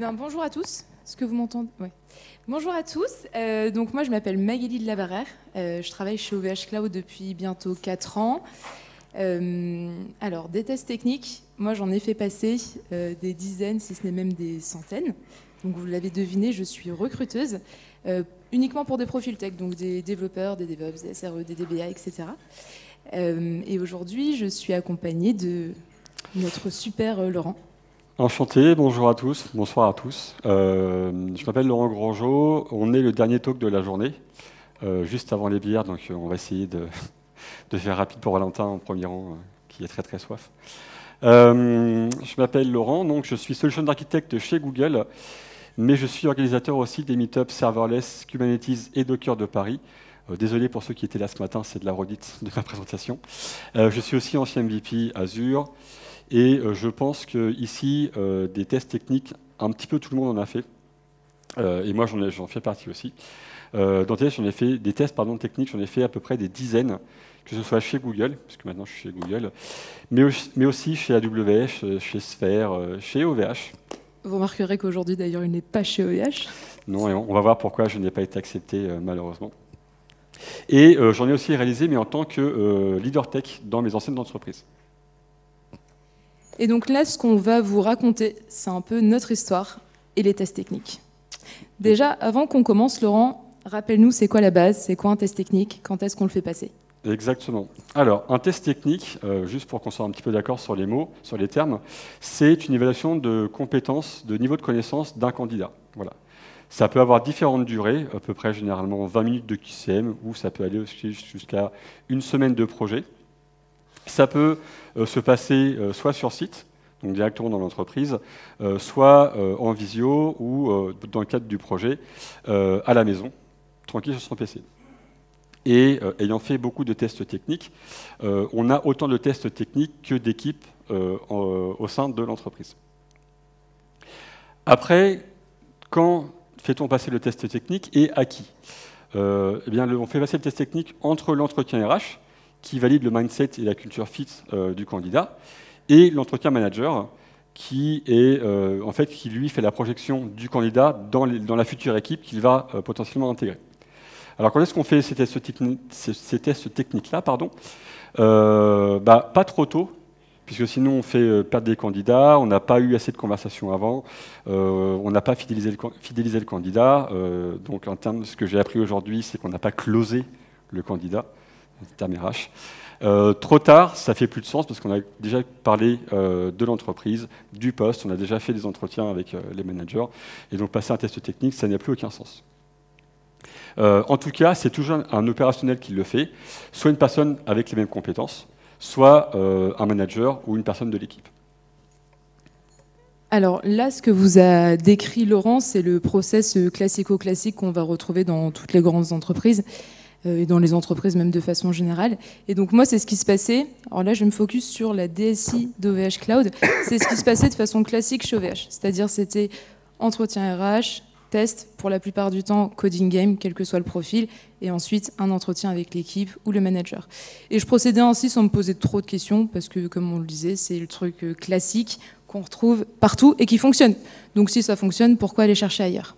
bien, bonjour à tous. Est-ce que vous m'entendez? Ouais. Bonjour à tous. Donc moi, je m'appelle Magali de Labarère. Je travaille chez OVH Cloud depuis bientôt 4 ans. Alors, des tests techniques, moi, j'en ai fait passer des dizaines, si ce n'est même des centaines. Donc, vous l'avez deviné, je suis recruteuse, uniquement pour des profils tech, donc des développeurs, des DevOps, des SRE, des DBA, etc. Et aujourd'hui, je suis accompagnée de notre super Laurent. Enchanté, bonjour à tous, bonsoir à tous. Je m'appelle Laurent Grandjeau, on est le dernier talk de la journée, juste avant les bières, donc on va essayer de faire rapide pour Valentin en premier rang, qui est très très soif. Je m'appelle Laurent, donc je suis Solution Architect chez Google, mais je suis organisateur aussi des meetups Serverless, Kubernetes et Docker de Paris. Désolé pour ceux qui étaient là ce matin, c'est de la redite de ma présentation. Je suis aussi ancien MVP Azure. Et je pense qu'ici, des tests techniques, un petit peu tout le monde en a fait. Et moi, j'en fais partie aussi. Dans j'en ai fait des tests techniques, j'en ai fait à peu près des dizaines, que ce soit chez Google, puisque maintenant je suis chez Google, mais aussi chez AWS, chez Sphere, chez OVH. Vous remarquerez qu'aujourd'hui, d'ailleurs, il n'est pas chez OVH. Non, et on va voir pourquoi je n'ai pas été accepté, malheureusement. Et j'en ai aussi réalisé, mais en tant que leader tech dans mes anciennes entreprises. Et donc là, ce qu'on va vous raconter, c'est un peu notre histoire et les tests techniques. Déjà, avant qu'on commence, Laurent, rappelle-nous, c'est quoi la base? C'est quoi un test technique? Quand est-ce qu'on le fait passer? Exactement. Alors, un test technique, juste pour qu'on soit un petit peu d'accord sur les mots, sur les termes, c'est une évaluation de compétences, de niveau de connaissance d'un candidat. Voilà. Ça peut avoir différentes durées, à peu près généralement 20 minutes de QCM, ou ça peut aller aussi jusqu'à une semaine de projet. Ça peut se passer soit sur site, donc directement dans l'entreprise, soit en visio ou dans le cadre du projet, à la maison, tranquille sur son PC. Et ayant fait beaucoup de tests techniques, on a autant de tests techniques que d'équipes au sein de l'entreprise. Après, quand fait-on passer le test technique et à qui? Eh bien, on fait passer le test technique entre l'entretien RH, qui valide le mindset et la culture fit du candidat, et l'entretien manager, qui lui fait la projection du candidat dans la future équipe qu'il va potentiellement intégrer. Alors, quand est-ce qu'on fait ces tests techniques-là, pas trop tôt, puisque sinon on fait perdre des candidats, on n'a pas eu assez de conversations avant, on n'a pas fidélisé le candidat. Donc, en termes de ce que j'ai appris aujourd'hui, c'est qu'on n'a pas closé le candidat. Terme RH. Trop tard, ça fait plus de sens parce qu'on a déjà parlé de l'entreprise, du poste, on a déjà fait des entretiens avec les managers, et donc passer un test technique, ça n'a plus aucun sens. En tout cas, c'est toujours un opérationnel qui le fait, soit une personne avec les mêmes compétences, soit un manager ou une personne de l'équipe. Alors là, ce que vous a décrit Laurent, c'est le process classico-classique qu'on va retrouver dans toutes les grandes entreprises. Et dans les entreprises même de façon générale. Et donc moi, c'est ce qui se passait. Alors là, je me focus sur la DSI d'OVH Cloud. C'est ce qui se passait de façon classique chez OVH. C'est-à-dire, c'était entretien RH, test, pour la plupart du temps, coding game, quel que soit le profil, et ensuite un entretien avec l'équipe ou le manager. Et je procédais ainsi sans me poser trop de questions, parce que, comme on le disait, c'est le truc classique qu'on retrouve partout et qui fonctionne. Donc si ça fonctionne, pourquoi aller chercher ailleurs?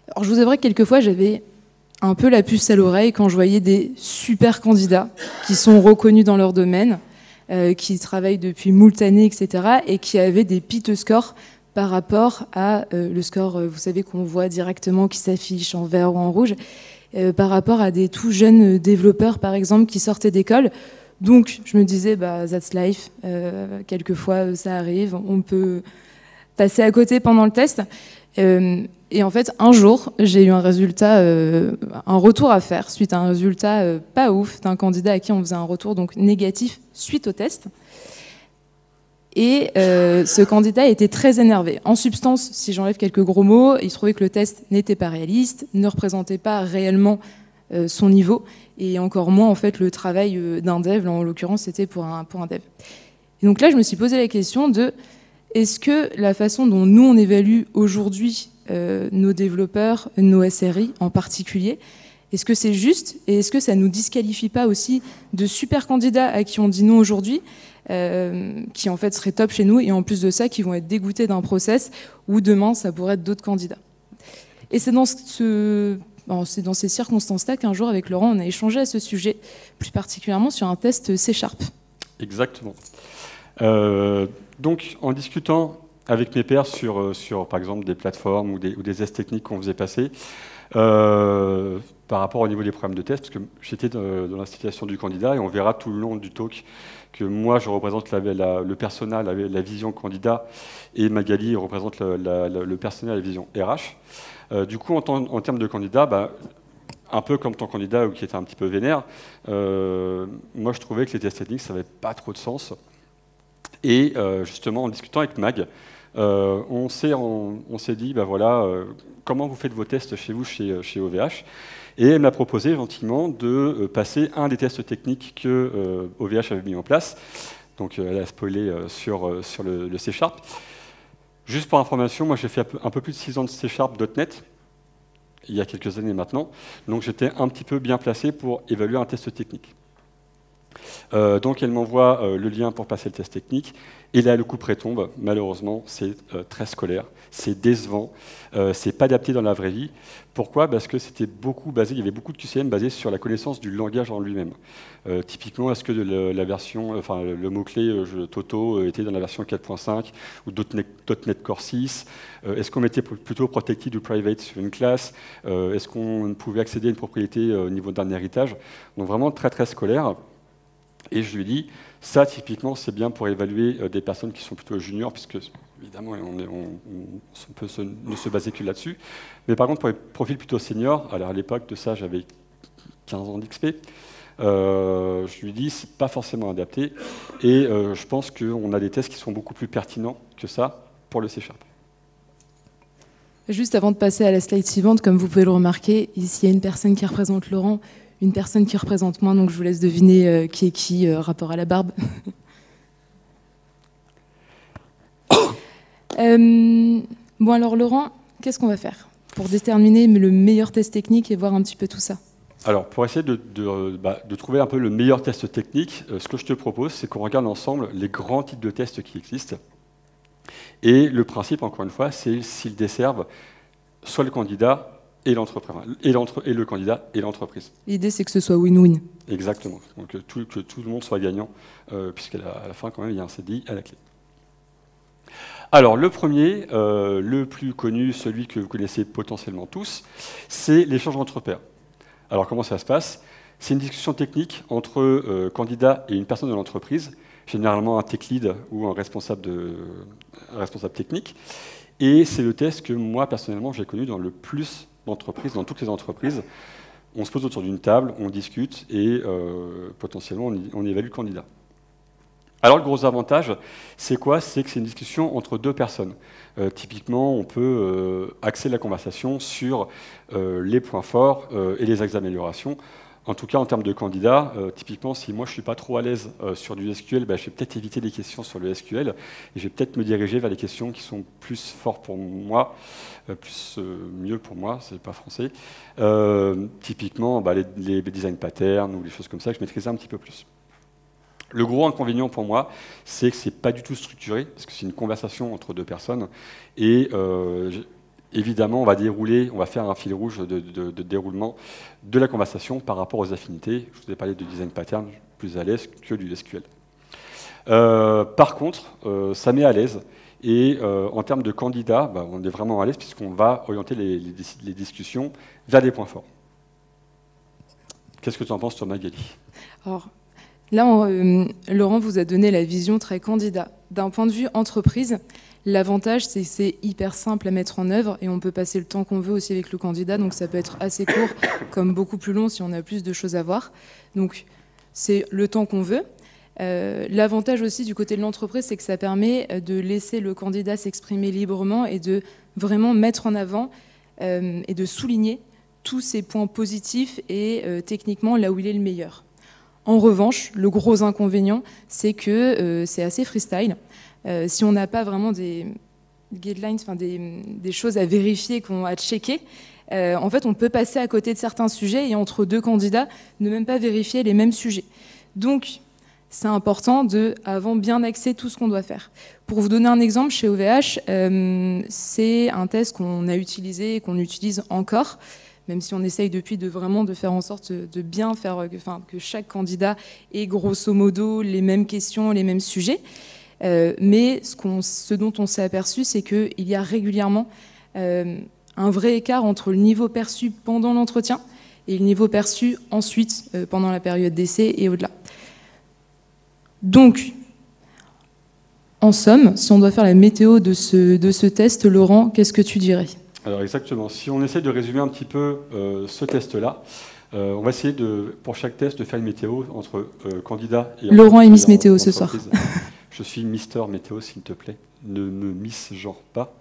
Alors je vous avouerai que quelquefois, j'avais un peu la puce à l'oreille quand je voyais des super candidats qui sont reconnus dans leur domaine, qui travaillent depuis moult années, etc., et qui avaient des piteux scores par rapport à le score, vous savez, qu'on voit directement, qui s'affiche en vert ou en rouge, par rapport à des tout jeunes développeurs, par exemple, qui sortaient d'école. Donc, je me disais, that's life, quelquefois, ça arrive, on peut passer à côté pendant le test. Et en fait, un jour, j'ai eu un retour à faire suite à un résultat pas ouf d'un candidat à qui on faisait un retour donc négatif suite au test. Et ce candidat était très énervé. En substance, si j'enlève quelques gros mots, il trouvait que le test n'était pas réaliste, ne représentait pas réellement son niveau, et encore moins en fait le travail d'un dev. Là, en l'occurrence, c'était pour un dev. Et donc là, je me suis posé la question de est-ce que la façon dont nous on évalue aujourd'hui nos développeurs, nos SRI en particulier, est-ce que c'est juste et est-ce que ça ne nous disqualifie pas aussi de super candidats à qui on dit non aujourd'hui qui en fait seraient top chez nous, et en plus de ça, qui vont être dégoûtés d'un process où demain, ça pourrait être d'autres candidats. Et c'est dans ces circonstances-là qu'un jour, avec Laurent, on a échangé à ce sujet, plus particulièrement sur un test C#. Exactement. Donc, en discutant avec mes pairs sur par exemple, des plateformes ou des tests techniques qu'on faisait passer, par rapport au niveau des problèmes de test, parce que j'étais dans la situation du candidat, et on verra tout le long du talk que moi, je représente le persona, la vision candidat, et Magali représente le persona, la vision RH. Du coup, en termes de candidat, un peu comme ton candidat qui était un petit peu vénère, moi, je trouvais que les tests techniques, ça n'avait pas trop de sens. Et justement, en discutant avec Mag, on s'est dit, voilà, comment vous faites vos tests chez vous, chez OVH? Et elle m'a proposé gentiment de passer un des tests techniques que OVH avait mis en place. Donc elle a spoilé sur le C#. Juste pour information, moi j'ai fait un peu plus de 6 ans de C# .NET, il y a quelques années maintenant. Donc j'étais un petit peu bien placé pour évaluer un test technique. Donc elle m'envoie le lien pour passer le test technique, et là le coup près tombe. Malheureusement, c'est très scolaire, c'est décevant, c'est pas adapté dans la vraie vie. Pourquoi? Parce que c'était beaucoup basé, il y avait beaucoup de QCM basé sur la connaissance du langage en lui-même. Typiquement, est-ce que la version, enfin le mot-clé Toto était dans la version 4.5 ou .NET Core 6? Est-ce qu'on mettait plutôt protected ou private sur une classe? Est-ce qu'on pouvait accéder à une propriété au niveau d'un héritage? Donc vraiment très très scolaire. Et je lui dis, ça typiquement c'est bien pour évaluer des personnes qui sont plutôt juniors, puisque évidemment on peut ne se baser que là-dessus. Mais par contre pour les profils plutôt seniors, alors à l'époque de ça j'avais 15 ans d'XP, je lui dis c'est pas forcément adapté, et je pense qu'on a des tests qui sont beaucoup plus pertinents que ça pour le C#. Juste avant de passer à la slide suivante, comme vous pouvez le remarquer, ici il y a une personne qui représente Laurent, une personne qui représente moi, donc je vous laisse deviner qui est qui, rapport à la barbe. Bon alors Laurent, qu'est-ce qu'on va faire pour déterminer le meilleur test technique et voir un petit peu tout ça? Alors pour essayer de trouver un peu le meilleur test technique, ce que je te propose, c'est qu'on regarde ensemble les grands types de tests qui existent. Et le principe, encore une fois, c'est s'ils desservent soit le candidat et l'entreprise, et le candidat et l'entreprise. L'idée, c'est que ce soit win-win. Exactement. Donc que tout le monde soit gagnant, puisqu'à la fin, quand même, il y a un CDI à la clé. Alors, le premier, le plus connu, celui que vous connaissez potentiellement tous, c'est l'échange entre pairs. Alors, comment ça se passe? C'est une discussion technique entre candidat et une personne de l'entreprise, généralement un tech lead ou un responsable technique. Et c'est le test que moi, personnellement, j'ai connu dans le plus d'entreprises, dans toutes les entreprises. On se pose autour d'une table, on discute et potentiellement on évalue le candidat. Alors le gros avantage, c'est quoi? C'est que c'est une discussion entre deux personnes. Typiquement, on peut axer la conversation sur les points forts et les axes d'amélioration. En tout cas, en termes de candidats, typiquement, si moi je ne suis pas trop à l'aise sur du SQL, je vais peut-être éviter les questions sur le SQL et je vais peut-être me diriger vers les questions qui sont plus fortes pour moi, mieux pour moi, c'est pas français. Typiquement, les design patterns ou les choses comme ça, que je maîtrise un petit peu plus. Le gros inconvénient pour moi, c'est que ce n'est pas du tout structuré, parce que c'est une conversation entre deux personnes et évidemment, on va faire un fil rouge de déroulement de la conversation par rapport aux affinités. Je vous ai parlé de design pattern, plus à l'aise que du SQL. Par contre, ça met à l'aise. Et en termes de candidats, on est vraiment à l'aise puisqu'on va orienter les discussions vers des points forts. Qu'est-ce que tu en penses, toi, Magali? Alors, là, Laurent vous a donné la vision très candidat. D'un point de vue entreprise, l'avantage, c'est que c'est hyper simple à mettre en œuvre et on peut passer le temps qu'on veut aussi avec le candidat. Donc ça peut être assez court comme beaucoup plus long si on a plus de choses à voir. Donc c'est le temps qu'on veut. L'avantage aussi du côté de l'entreprise, c'est que ça permet de laisser le candidat s'exprimer librement et de vraiment mettre en avant et de souligner tous ses points positifs et techniquement là où il est le meilleur. En revanche, le gros inconvénient, c'est que c'est assez freestyle. Si on n'a pas vraiment des guidelines, enfin des choses à vérifier, à checker, en fait, on peut passer à côté de certains sujets et entre deux candidats, ne même pas vérifier les mêmes sujets. Donc, c'est important de, avant, bien axer tout ce qu'on doit faire. Pour vous donner un exemple, chez OVH, c'est un test qu'on a utilisé et qu'on utilise encore, même si on essaye depuis de vraiment de faire en sorte de bien faire, que chaque candidat ait grosso modo les mêmes questions, les mêmes sujets. Mais ce dont on s'est aperçu, c'est qu'il y a régulièrement un vrai écart entre le niveau perçu pendant l'entretien et le niveau perçu ensuite, pendant la période d'essai et au-delà. Donc, en somme, si on doit faire la météo de ce test, Laurent, qu'est-ce que tu dirais? Alors exactement, si on essaie de résumer un petit peu ce test-là, on va essayer pour chaque test de faire une météo entre candidat et... Laurent est Miss Météo ce soir. Je suis Mister Météo, s'il te plaît. Ne me misgenre pas.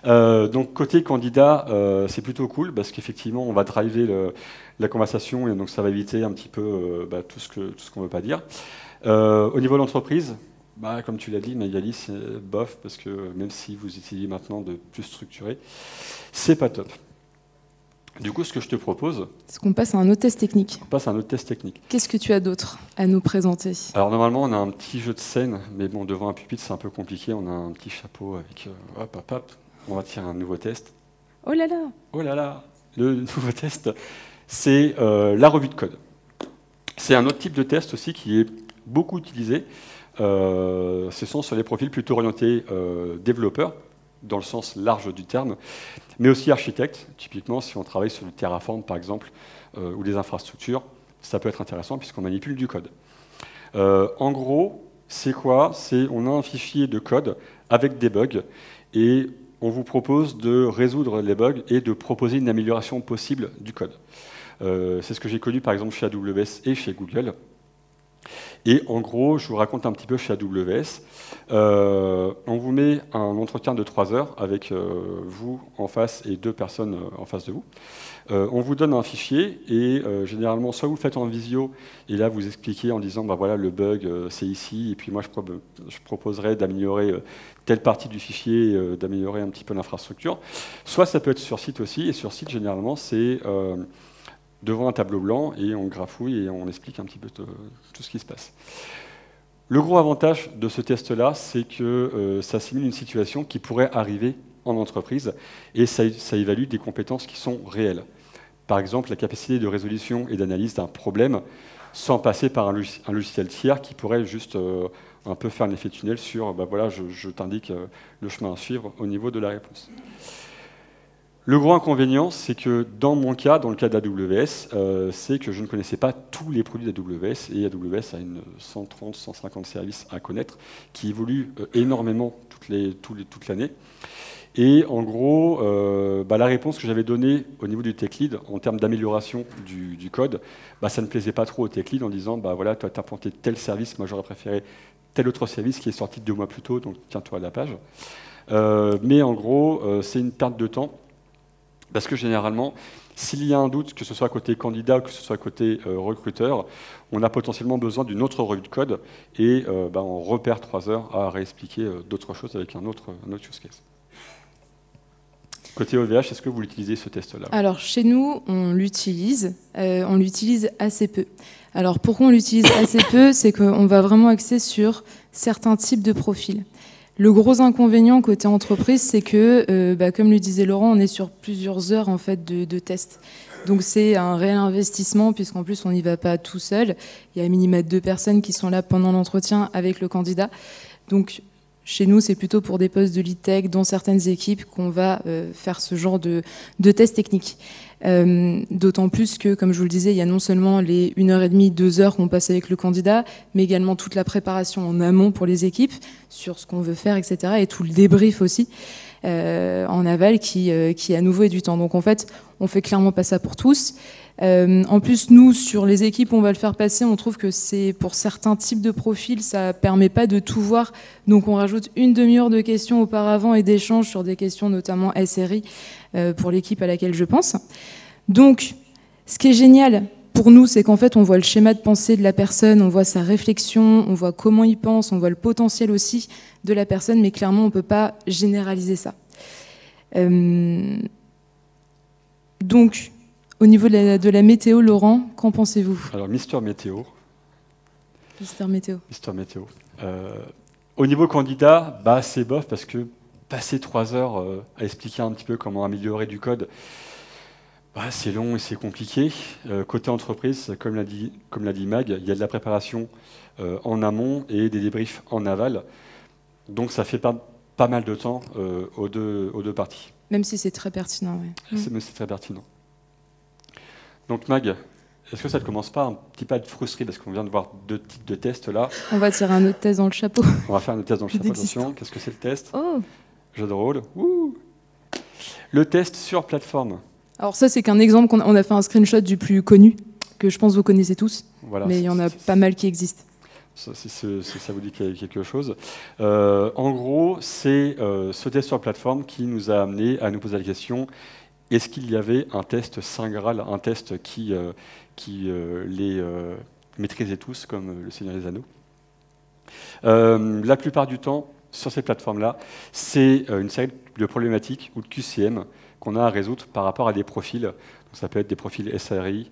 Donc, côté candidat, c'est plutôt cool parce qu'effectivement, on va driver la conversation et donc ça va éviter un petit peu tout ce qu'on ne veut pas dire. Au niveau de l'entreprise, comme tu l'as dit, Magali, c'est bof parce que même si vous essayez maintenant de plus structurer, c'est pas top. Du coup, ce que je te propose... C'est qu'on passe à un autre test technique. On passe à un autre test technique. Qu'est-ce que tu as d'autre à nous présenter? Alors, normalement, on a un petit jeu de scène, mais bon, devant un pupitre, c'est un peu compliqué. On a un petit chapeau avec... hop. On va tirer un nouveau test. Oh là là! Oh là là! Le nouveau test, c'est la revue de code. C'est un autre type de test aussi qui est beaucoup utilisé. Ce sont sur les profils plutôt orientés développeurs, dans le sens large du terme, mais aussi architectes. Typiquement, si on travaille sur du Terraform, par exemple, ou des infrastructures, ça peut être intéressant puisqu'on manipule du code. En gros, c'est quoi? On a un fichier de code avec des bugs et on vous propose de résoudre les bugs et de proposer une amélioration possible du code. C'est ce que j'ai connu par exemple chez AWS et chez Google. Et en gros, je vous raconte un petit peu chez AWS. On vous met un entretien de 3 heures avec vous en face et 2 personnes en face de vous. On vous donne un fichier et généralement, soit vous le faites en visio et là vous expliquez en disant voilà, le bug c'est ici et puis moi je proposerais d'améliorer telle partie du fichier, d'améliorer un petit peu l'infrastructure. Soit ça peut être sur site aussi et sur site généralement c'est devant un tableau blanc et on grafouille et on explique un petit peu tout ce qui se passe. Le gros avantage de ce test-là, c'est que ça simule une situation qui pourrait arriver en entreprise et ça évalue des compétences qui sont réelles. Par exemple, la capacité de résolution et d'analyse d'un problème sans passer par un logiciel tiers qui pourrait juste un peu faire un effet tunnel sur voilà, je t'indique le chemin à suivre au niveau de la réponse. Le gros inconvénient, c'est que dans mon cas, dans le cas d'AWS, c'est que je ne connaissais pas tous les produits d'AWS et AWS a une 130-150 services à connaître qui évoluent énormément toute l'année. Et en gros, la réponse que j'avais donnée au niveau du tech lead en termes d'amélioration du code, ça ne plaisait pas trop au tech lead en disant voilà, toi tu as implanté tel service, moi j'aurais préféré tel autre service qui est sorti 2 mois plus tôt, donc tiens-toi à la page. Mais en gros, c'est une perte de temps. Parce que généralement, s'il y a un doute, que ce soit côté candidat ou que ce soit côté recruteur, on a potentiellement besoin d'une autre revue de code et on repère 3 heures à réexpliquer d'autres choses avec un autre use case. Côté OVH, est-ce que vous l'utilisez ce test-là? Alors chez nous, on l'utilise assez peu. Alors pourquoi on l'utilise assez peu? C'est qu'on va vraiment axer sur certains types de profils. Le gros inconvénient côté entreprise, c'est que, comme le disait Laurent, on est sur plusieurs heures en fait de tests. Donc c'est un réel investissement puisqu'en plus on n'y va pas tout seul. Il y a un minimum de 2 personnes qui sont là pendant l'entretien avec le candidat. Donc chez nous, c'est plutôt pour des postes de lead tech dans certaines équipes qu'on va faire ce genre de tests techniques. D'autant plus que, comme je vous le disais, il y a non seulement les 1h30, 2 heures qu'on passe avec le candidat, mais également toute la préparation en amont pour les équipes, sur ce qu'on veut faire, etc. Et tout le débrief aussi, en aval, qui à nouveau est du temps. Donc en fait, on fait clairement pas ça pour tous. En plus, nous, sur les équipes, on va le faire passer. On trouve que c'est pour certains types de profils, ça permet pas de tout voir. Donc, on rajoute une demi-heure de questions auparavant et d'échanges sur des questions, notamment SRI, pour l'équipe à laquelle je pense. Donc, ce qui est génial pour nous, c'est qu'en fait, on voit le schéma de pensée de la personne, on voit sa réflexion, on voit comment il pense, on voit le potentiel aussi de la personne, mais clairement, on peut pas généraliser ça. Donc, au niveau de la météo, Laurent, qu'en pensez-vous? Alors, Mister Météo, Mister Météo. Mister Météo. Au niveau candidat, c'est bof parce que passer 3 heures à expliquer un petit peu comment améliorer du code, c'est long et c'est compliqué. Côté entreprise, comme l'a dit Mag, il y a de la préparation en amont et des débriefs en aval. Donc ça fait pas mal de temps aux deux parties. Même si c'est très pertinent. Ouais. C'est très pertinent. Donc Mag, est-ce que ça ne commence pas un petit peu à être frustré parce qu'on vient de voir 2 types de tests là? On va tirer un autre test dans le chapeau. On va faire un autre test dans le chapeau. Attention, qu'est-ce que c'est le test? Oh. Jeu de rôle. Ouh. Le test sur plateforme. Alors ça, c'est qu'un exemple, on a fait un screenshot du plus connu, que je pense vous connaissez tous, voilà, mais il y en a pas mal qui existent. Ça vous dit quelque chose. En gros, c'est ce test sur plateforme qui nous a amené à nous poser la question, est-ce qu'il y avait un test Saint Graal, un test qui les maîtrisait tous, comme le Seigneur des Anneaux? La plupart du temps, sur ces plateformes-là, c'est une série de problématiques ou de QCM qu'on a à résoudre par rapport à des profils. Donc, ça peut être des profils SRE,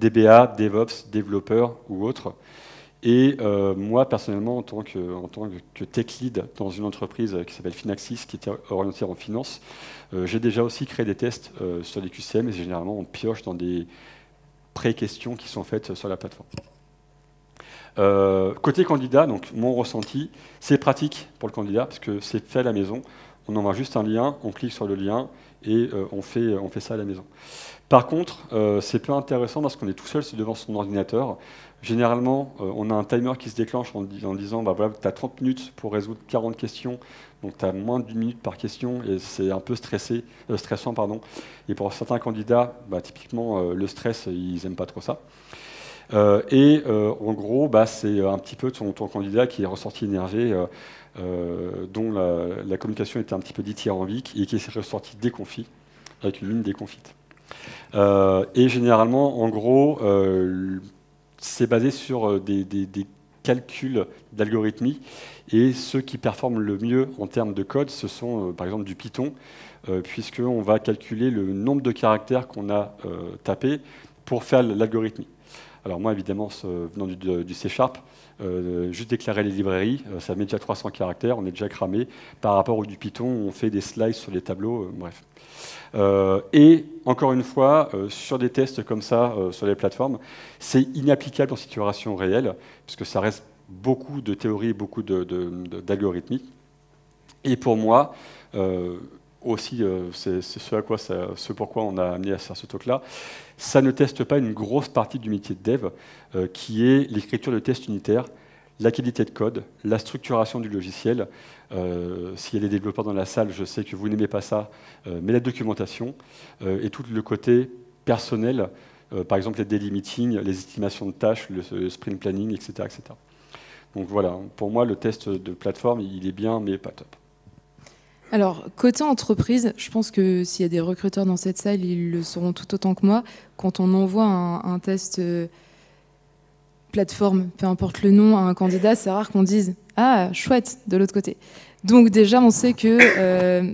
DBA, DevOps, développeurs ou autres. Et moi, personnellement, en tant que tech lead dans une entreprise qui s'appelle Finaxis, qui était orientée en finance, j'ai déjà aussi créé des tests sur des QCM, et généralement, on pioche dans des pré-questions qui sont faites sur la plateforme. Côté candidat, donc mon ressenti, c'est pratique pour le candidat, parce que c'est fait à la maison. On envoie juste un lien, on clique sur le lien, et on fait ça à la maison. Par contre, c'est peu intéressant parce qu'on est tout seul devant son ordinateur. Généralement, on a un timer qui se déclenche en disant voilà, tu as 30 minutes pour résoudre 40 questions, donc tu as moins d'une minute par question, et c'est un peu stressant. Et pour certains candidats, typiquement, le stress, ils n'aiment pas trop ça. En gros, c'est un petit peu ton candidat qui est ressorti énervé, dont la communication était un petit peu dithyrambique et qui est ressorti déconfit, avec une ligne déconfite. Et généralement, en gros, c'est basé sur des calculs d'algorithmie, et ceux qui performent le mieux en termes de code, ce sont par exemple du Python, puisqu'on va calculer le nombre de caractères qu'on a tapé pour faire l'algorithmie. Alors moi, évidemment, venant du C#, juste déclarer les librairies, ça met déjà 300 caractères, on est déjà cramé. Par rapport au du Python, on fait des slices sur les tableaux, bref. Et encore une fois, sur des tests comme ça, sur les plateformes, c'est inapplicable en situation réelle, puisque ça reste beaucoup de théorie, beaucoup d'algorithmie. Et pour moi, aussi, c'est ce pourquoi on a amené à faire ce talk-là, ça ne teste pas une grosse partie du métier de dev, qui est l'écriture de tests unitaires, la qualité de code, la structuration du logiciel. S'il y a des développeurs dans la salle, je sais que vous n'aimez pas ça, mais la documentation et tout le côté personnel, par exemple les daily meetings, les estimations de tâches, le sprint planning, etc., etc. Donc voilà, pour moi, le test de plateforme, il est bien, mais pas top. Alors, côté entreprise, je pense que s'il y a des recruteurs dans cette salle, ils le sauront tout autant que moi. Quand on envoie un test plateforme, peu importe le nom, à un candidat, c'est rare qu'on dise « Ah, chouette !» de l'autre côté. Donc déjà, on sait que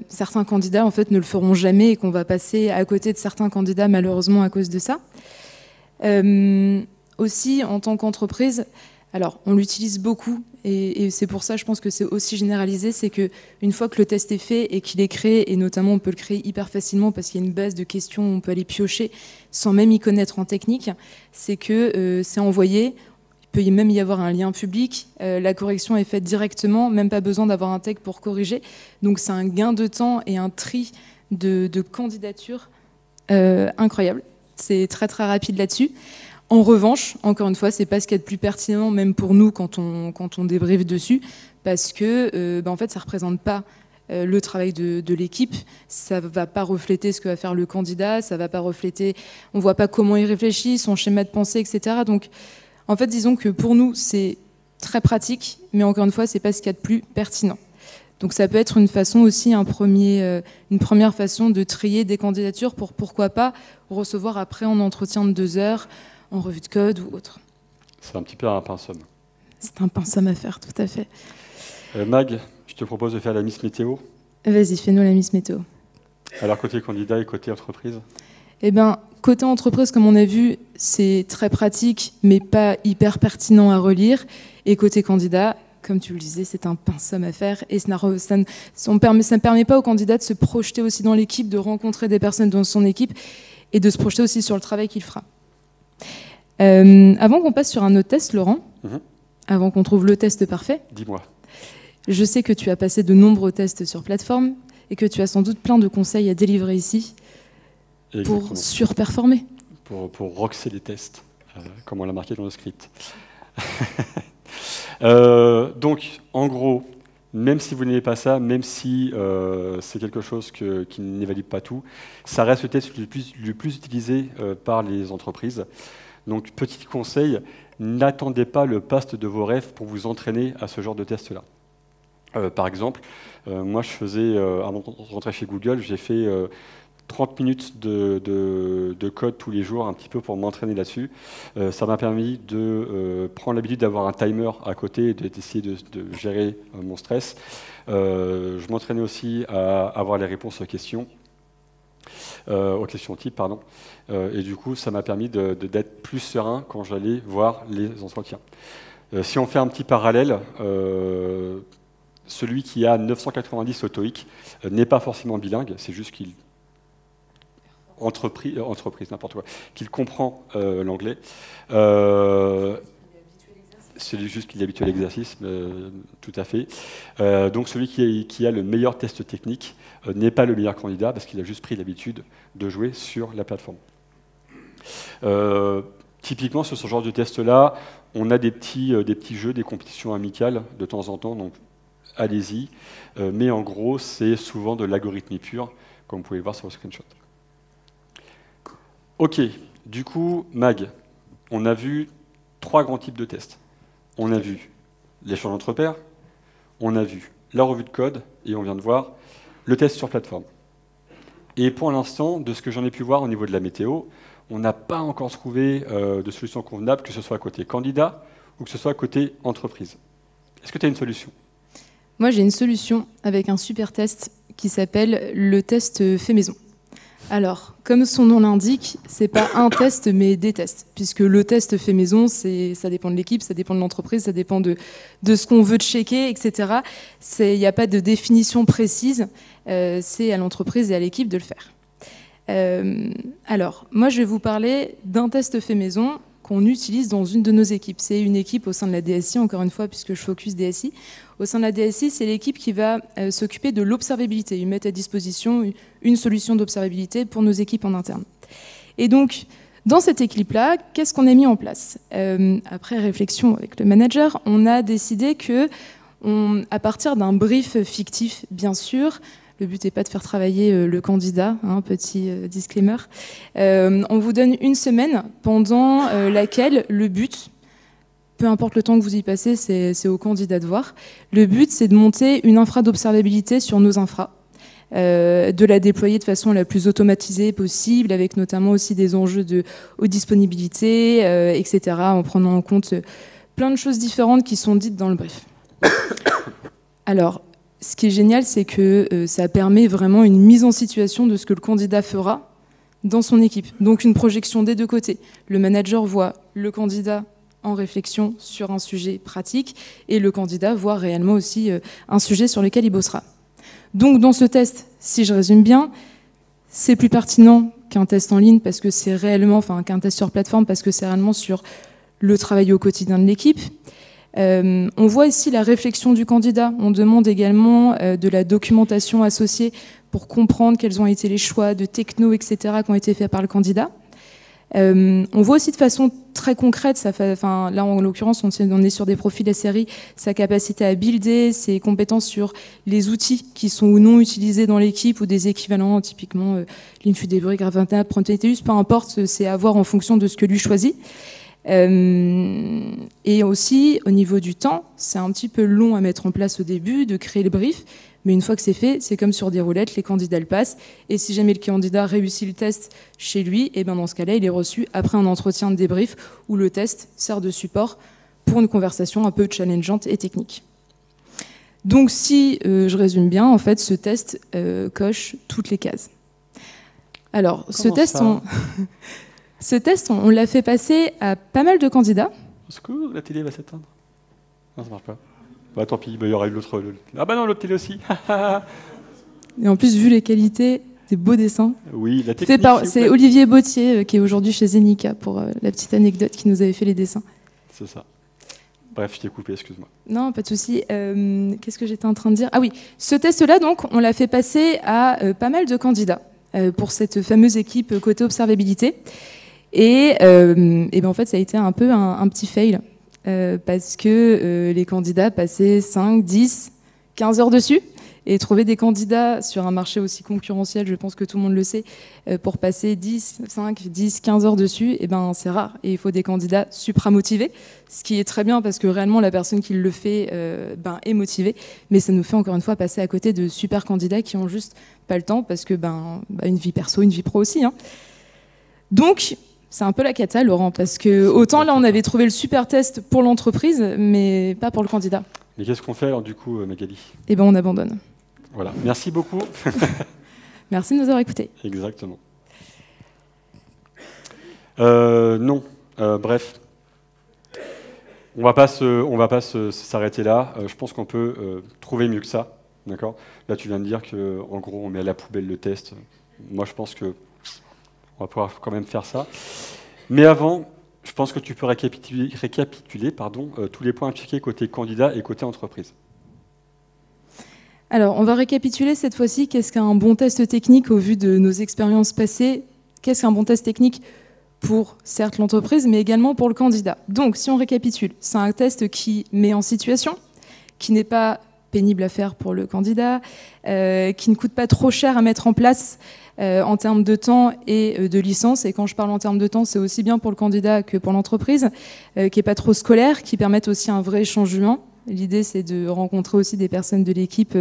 certains candidats en fait, ne le feront jamais et qu'on va passer à côté de certains candidats, malheureusement, à cause de ça. Aussi, en tant qu'entreprise, alors, on l'utilise beaucoup, et c'est pour ça, je pense que c'est aussi généralisé, c'est qu'une fois que le test est fait et qu'il est créé, et notamment on peut le créer hyper facilement parce qu'il y a une base de questions, on peut aller piocher sans même y connaître en technique, c'est que c'est envoyé, il peut même y avoir un lien public, la correction est faite directement, même pas besoin d'avoir un tech pour corriger, donc c'est un gain de temps et un tri de candidatures incroyable. C'est très très rapide là-dessus. En revanche, encore une fois, c'est pas ce qu'il y a de plus pertinent, même pour nous, quand on débriefe dessus, parce que en fait, ça représente pas le travail de l'équipe, ça va pas refléter ce que va faire le candidat, ça va pas refléter, on voit pas comment il réfléchit, son schéma de pensée, etc. Donc, en fait, disons que pour nous, c'est très pratique, mais encore une fois, c'est pas ce qu'il y a de plus pertinent. Donc, ça peut être une façon aussi, une première façon de trier des candidatures pour, pourquoi pas, recevoir après en entretien de 2 heures, en revue de code ou autre. C'est un petit peu un pinceau. C'est un pinceau à faire, tout à fait. Mag, je te propose de faire la Miss Météo. Vas-y, fais-nous la Miss Météo. Alors, côté candidat et côté entreprise? Eh bien, côté entreprise, comme on a vu, c'est très pratique, mais pas hyper pertinent à relire. Et côté candidat, comme tu le disais, c'est un pinceau à faire. Et ça ne permet pas au candidat de se projeter aussi dans l'équipe, de rencontrer des personnes dans son équipe et de se projeter aussi sur le travail qu'il fera. Avant qu'on passe sur un autre test, Laurent, avant qu'on trouve le test parfait, dis-moi. Je sais que tu as passé de nombreux tests sur plateforme et que tu as sans doute plein de conseils à délivrer ici. Exactement. Pour surperformer. Pour roxer les tests, comme on l'a marqué dans le script. Donc, en gros, même si vous n'avez pas ça, même si c'est quelque chose qui n'évalue pas tout, ça reste le test le plus utilisé par les entreprises. Donc, petit conseil, n'attendez pas le poste de vos rêves pour vous entraîner à ce genre de test-là. Par exemple, moi, je faisais, avant de rentrer chez Google, j'ai fait 30 minutes de code tous les jours, un petit peu pour m'entraîner là-dessus. Ça m'a permis de prendre l'habitude d'avoir un timer à côté et d'essayer de gérer mon stress. Je m'entraînais aussi à avoir les réponses aux questions types, pardon. Et du coup, ça m'a permis d'être plus serein quand j'allais voir les entretiens. Si on fait un petit parallèle, celui qui a 990 au TOEIC n'est pas forcément bilingue, c'est juste qu'il entreprise, n'importe quoi, qu'il comprend l'anglais. C'est juste qu'il est habitué à l'exercice, tout à fait. Donc celui qui a le meilleur test technique n'est pas le meilleur candidat parce qu'il a juste pris l'habitude de jouer sur la plateforme. Typiquement, sur ce genre de test-là, on a des petits jeux, des compétitions amicales de temps en temps, donc allez-y. Mais en gros, c'est souvent de l'algorithmie pure, comme vous pouvez le voir sur le screenshot. Ok, du coup, Mag, on a vu 3 grands types de tests. On a vu l'échange entre pairs, on a vu la revue de code, et on vient de voir le test sur plateforme. Et pour l'instant, de ce que j'en ai pu voir au niveau de la météo, on n'a pas encore trouvé de solution convenable, que ce soit côté candidat ou que ce soit côté entreprise. Est-ce que tu as une solution ? Moi, j'ai une solution avec un super test qui s'appelle le test fait maison. Alors, comme son nom l'indique, c'est pas un test, mais des tests, puisque le test fait maison, ça dépend de l'équipe, ça dépend de l'entreprise, ça dépend de ce qu'on veut checker, etc. Il n'y a pas de définition précise, c'est à l'entreprise et à l'équipe de le faire. Alors, moi, je vais vous parler d'un test fait maison qu'on utilise dans une de nos équipes. C'est une équipe au sein de la DSI, encore une fois, puisque je focus DSI. Au sein de la DSI, c'est l'équipe qui va s'occuper de l'observabilité. Ils mettent à disposition une solution d'observabilité pour nos équipes en interne. Et donc, dans cette équipe-là, qu'est-ce qu'on a mis en place ? Après réflexion avec le manager, on a décidé que, à partir d'un brief fictif, bien sûr, le but n'est pas de faire travailler le candidat, petit disclaimer. On vous donne une semaine pendant laquelle le but, peu importe le temps que vous y passez, c'est au candidat de voir. Le but, c'est de monter une infra d'observabilité sur nos infras, de la déployer de façon la plus automatisée possible, avec notamment aussi des enjeux de haute disponibilité, etc., en prenant en compte plein de choses différentes qui sont dites dans le brief. Alors, ce qui est génial, c'est que ça permet vraiment une mise en situation de ce que le candidat fera dans son équipe. Donc une projection des deux côtés. Le manager voit le candidat en réflexion sur un sujet pratique et le candidat voit réellement aussi un sujet sur lequel il bossera. Donc dans ce test, si je résume bien, c'est plus pertinent qu'un test en ligne parce que c'est réellement, enfin qu'un test sur plateforme parce que c'est réellement sur le travail au quotidien de l'équipe. On voit ici la réflexion du candidat. On demande également de la documentation associée pour comprendre quels ont été les choix de techno, etc., qui ont été faits par le candidat. On voit aussi de façon très concrète, là en l'occurrence on est sur des profils SRI, sa capacité à builder, ses compétences sur les outils qui sont ou non utilisés dans l'équipe ou des équivalents, typiquement l'Infudebris, Gravatta, Prometheus, peu importe, c'est à voir en fonction de ce que lui choisit. Et aussi au niveau du temps, c'est un petit peu long à mettre en place au début, de créer le brief, mais une fois que c'est fait, c'est comme sur des roulettes, les candidats le passent, et si jamais le candidat réussit le test chez lui, et ben dans ce cas-là, il est reçu après un entretien de débrief où le test sert de support pour une conversation un peu challengeante et technique. Donc si je résume bien, en fait, ce test coche toutes les cases. Alors, Comment ce test, on l'a fait passer à pas mal de candidats. Est-ce que la télé va s'éteindre? Non, ça marche pas. Bah tant pis, il y aura l'autre. Ah bah non, l'autre télé aussi. Et en plus, vu les qualités, des beaux dessins. Oui, la technique. C'est Olivier Bautier, qui est aujourd'hui chez Zenica, pour la petite anecdote, qui nous avait fait les dessins. C'est ça. Bref, je t'ai coupé, excuse-moi. Non, pas de souci. Qu'est-ce que j'étais en train de dire? Ah oui, ce test-là, donc, on l'a fait passer à pas mal de candidats pour cette fameuse équipe côté observabilité. Et ben en fait, ça a été un peu un petit fail parce que les candidats passaient 5, 10, 15 heures dessus. Et trouver des candidats sur un marché aussi concurrentiel, je pense que tout le monde le sait, pour passer 5, 10, 15 heures dessus, et ben c'est rare. Et il faut des candidats supra-motivés, ce qui est très bien parce que réellement la personne qui le fait est motivée. Mais ça nous fait encore une fois passer à côté de super candidats qui ont juste pas le temps parce que une vie perso, une vie pro aussi. Hein. Donc, c'est un peu la cata, Laurent, parce que autant là on avait trouvé le super test pour l'entreprise, mais pas pour le candidat. Mais qu'est-ce qu'on fait alors du coup, Magali? Eh ben on abandonne. Voilà, merci beaucoup. Merci de nous avoir écoutés. Exactement. Non, bref. On va pas s'arrêter là. Je pense qu'on peut trouver mieux que ça. D'accord. Là, tu viens de dire qu'en gros, on met à la poubelle le test. Moi, je pense qu'on va pouvoir quand même faire ça. Mais avant, je pense que tu peux récapituler tous les points impliqués côté candidat et côté entreprise. Alors, on va récapituler cette fois-ci qu'est-ce qu'un bon test technique au vu de nos expériences passées. Qu'est-ce qu'un bon test technique pour, certes, l'entreprise, mais également pour le candidat. Donc, si on récapitule, c'est un test qui met en situation, qui n'est pas pénible à faire pour le candidat, qui ne coûte pas trop cher à mettre en place en termes de temps et de licence. Et quand je parle en termes de temps, c'est aussi bien pour le candidat que pour l'entreprise, qui n'est pas trop scolaire, qui permette aussi un vrai échange humain. L'idée, c'est de rencontrer aussi des personnes de l'équipe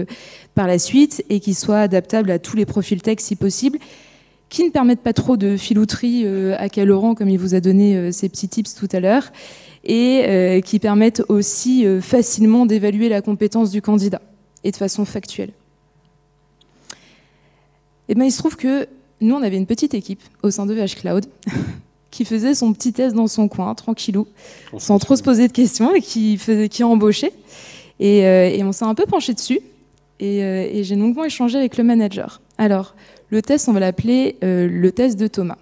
par la suite et qui soient adaptables à tous les profils tech si possible, qui ne permettent pas trop de filouterie à Laurent, comme il vous a donné ces petits tips tout à l'heure, et qui permettent aussi facilement d'évaluer la compétence du candidat et de façon factuelle. Et ben, il se trouve que nous, on avait une petite équipe au sein de VHCloud qui faisait son petit test dans son coin, tranquillou, sans trop se poser de questions, et qui embauchait. Et on s'est un peu penché dessus, et j'ai longuement échangé avec le manager. Alors, le test, on va l'appeler le test de Thomas.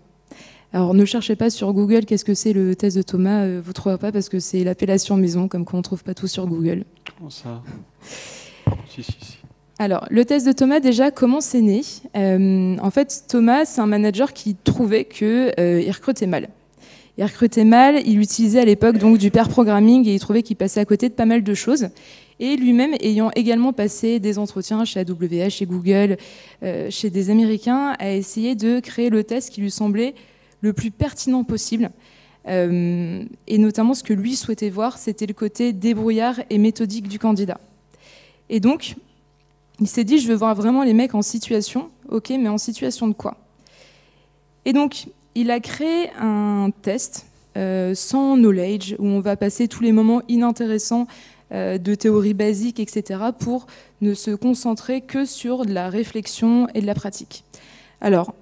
Alors, ne cherchez pas sur Google qu'est-ce que c'est le test de Thomas, vous ne trouverez pas parce que c'est l'appellation maison, comme qu'on ne trouve pas tout sur Google. Comment ça? Si. Alors, le test de Thomas, déjà, comment c'est né? En fait, Thomas, c'est un manager qui trouvait qu'il recrutait mal. Il utilisait à l'époque donc du pair programming et il trouvait qu'il passait à côté de pas mal de choses. Et lui-même, ayant également passé des entretiens chez AWS, chez Google, chez des Américains, a essayé de créer le test qui lui semblait le plus pertinent possible. Et notamment, ce que lui souhaitait voir, c'était le côté débrouillard et méthodique du candidat. Et donc, il s'est dit, je veux voir vraiment les mecs en situation. Ok, mais en situation de quoi? Et donc, il a créé un test sans knowledge, où on va passer tous les moments inintéressants de théorie basique, etc., pour ne se concentrer que sur de la réflexion et de la pratique. Alors,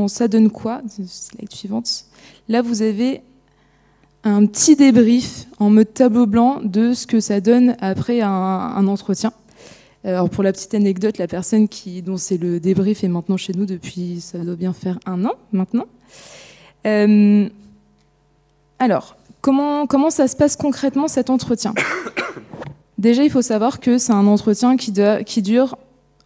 ça donne quoi? Slide suivante. Là, vous avez un petit débrief en mode tableau blanc de ce que ça donne après un entretien. Alors pour la petite anecdote, la personne dont c'est le débrief est maintenant chez nous depuis, ça doit bien faire 1 an maintenant. Alors, comment ça se passe concrètement cet entretien? Déjà, il faut savoir que c'est un entretien qui dure,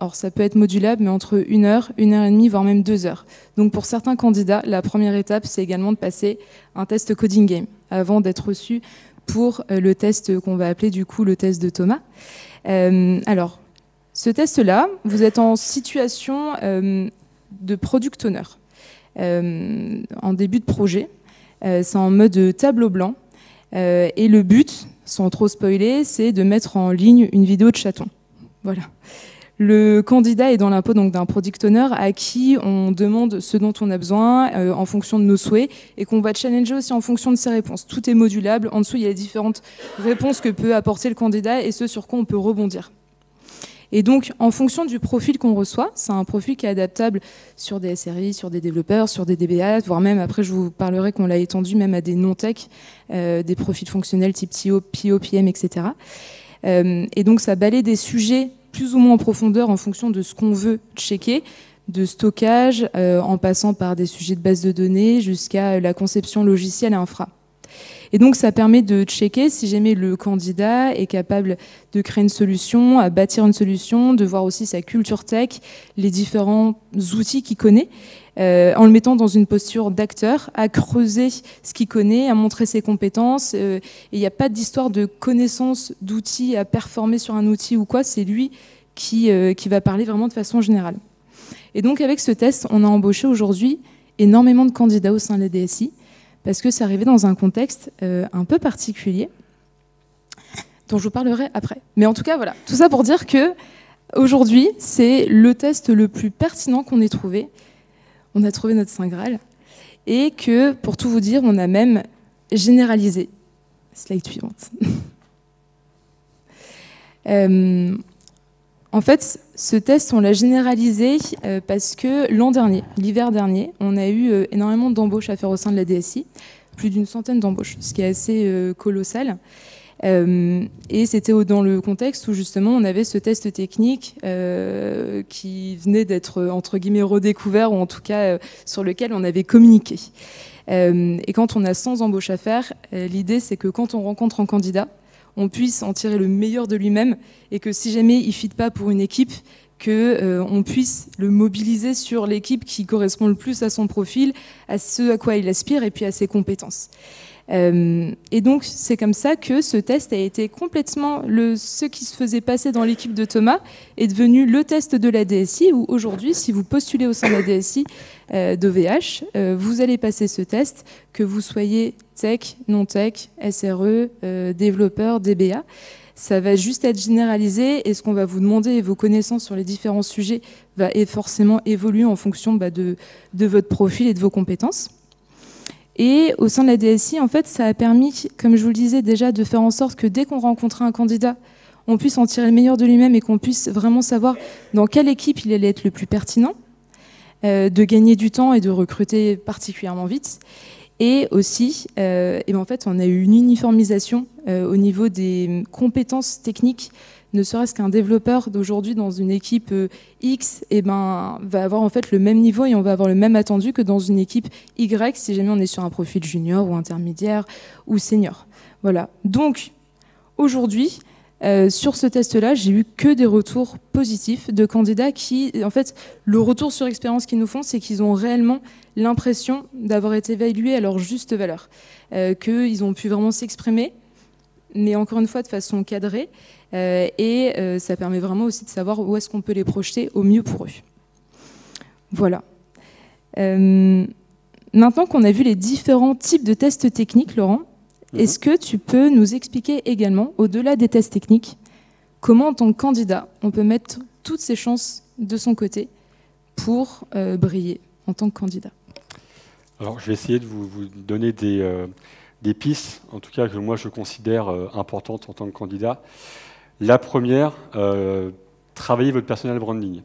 alors ça peut être modulable, mais entre 1 heure, 1 heure et demie, voire même 2 heures. Donc pour certains candidats, la première étape, c'est également de passer un test coding game avant d'être reçu pour le test qu'on va appeler du coup le test de Thomas. Alors, ce test-là, vous êtes en situation de product owner, en début de projet. C'est en mode tableau blanc. Et le but, sans trop spoiler, c'est de mettre en ligne une vidéo de chaton. Voilà. Le candidat est dans l'impôt donc d'un product owner à qui on demande ce dont on a besoin en fonction de nos souhaits et qu'on va challenger aussi en fonction de ses réponses. Tout est modulable. En dessous, il y a les différentes réponses que peut apporter le candidat et ce sur quoi on peut rebondir. Et donc, en fonction du profil qu'on reçoit, c'est un profil qui est adaptable sur des SRI, sur des développeurs, sur des DBA, voire même, après, je vous parlerai qu'on l'a étendu même à des non-tech, des profils fonctionnels type TO, PO, PM, etc. Et donc, ça balaye des sujets plus ou moins en profondeur en fonction de ce qu'on veut checker, de stockage, en passant par des sujets de base de données jusqu'à la conception logicielle et infra. Et donc, ça permet de checker si jamais le candidat est capable de créer une solution, à bâtir une solution, de voir aussi sa culture tech, les différents outils qu'il connaît, en le mettant dans une posture d'acteur, à creuser ce qu'il connaît, à montrer ses compétences. Et il n'y a pas d'histoire de connaissance d'outils à performer sur un outil ou quoi, c'est lui qui va parler vraiment de façon générale. Et donc, avec ce test, on a embauché aujourd'hui énormément de candidats au sein de la DSI, parce que ça arrivait dans un contexte un peu particulier, dont je vous parlerai après. Mais en tout cas, voilà, tout ça pour dire que aujourd'hui, c'est le test le plus pertinent qu'on ait trouvé. On a trouvé notre Saint Graal, et que, pour tout vous dire, on a même généralisé. Slide suivante. En fait, ce test, on l'a généralisé parce que l'an dernier, l'hiver dernier, on a eu énormément d'embauches à faire au sein de la DSI, plus d'une centaine d'embauches, ce qui est assez colossal. Et c'était dans le contexte où justement on avait ce test technique qui venait d'être entre guillemets redécouvert, ou en tout cas sur lequel on avait communiqué. Et quand on a 100 embauches à faire, l'idée c'est que quand on rencontre un candidat, on puisse en tirer le meilleur de lui-même, et que si jamais il ne fit pas pour une équipe, qu'on puisse le mobiliser sur l'équipe qui correspond le plus à son profil, à ce à quoi il aspire et puis à ses compétences. Et donc c'est comme ça que ce test a été complètement ce qui se faisait passer dans l'équipe de Thomas est devenu le test de la DSI, où aujourd'hui, si vous postulez au sein de la DSI d'OVH, vous allez passer ce test, que vous soyez tech, non-tech, SRE, développeur, DBA. Ça va juste être généralisé, et ce qu'on va vous demander et vos connaissances sur les différents sujets va forcément évoluer en fonction de votre profil et de vos compétences. Et au sein de la DSI, en fait, ça a permis, comme je vous le disais déjà, de faire en sorte que dès qu'on rencontrait un candidat, on puisse en tirer le meilleur de lui-même, et qu'on puisse vraiment savoir dans quelle équipe il allait être le plus pertinent, de gagner du temps et de recruter particulièrement vite. Et aussi, en fait, on a eu une uniformisation au niveau des compétences techniques. Ne serait-ce qu'un développeur d'aujourd'hui dans une équipe X va avoir en fait le même niveau, et on va avoir le même attendu que dans une équipe Y, si jamais on est sur un profil junior ou intermédiaire ou senior. Voilà. Donc aujourd'hui, sur ce test-là, j'ai eu que des retours positifs de candidats qui, en fait, le retour sur expérience qu'ils nous font, c'est qu'ils ont réellement l'impression d'avoir été évalués à leur juste valeur, qu'ils ont pu vraiment s'exprimer, mais encore une fois de façon cadrée, et ça permet vraiment aussi de savoir où est-ce qu'on peut les projeter au mieux pour eux. Voilà. Maintenant qu'on a vu les différents types de tests techniques, Laurent, est-ce que tu peux nous expliquer également, au-delà des tests techniques, comment en tant que candidat, on peut mettre toutes ses chances de son côté pour briller en tant que candidat? Alors, je vais essayer de vous donner des pistes, en tout cas que moi je considère importantes en tant que candidat. La première, travailler votre personal branding.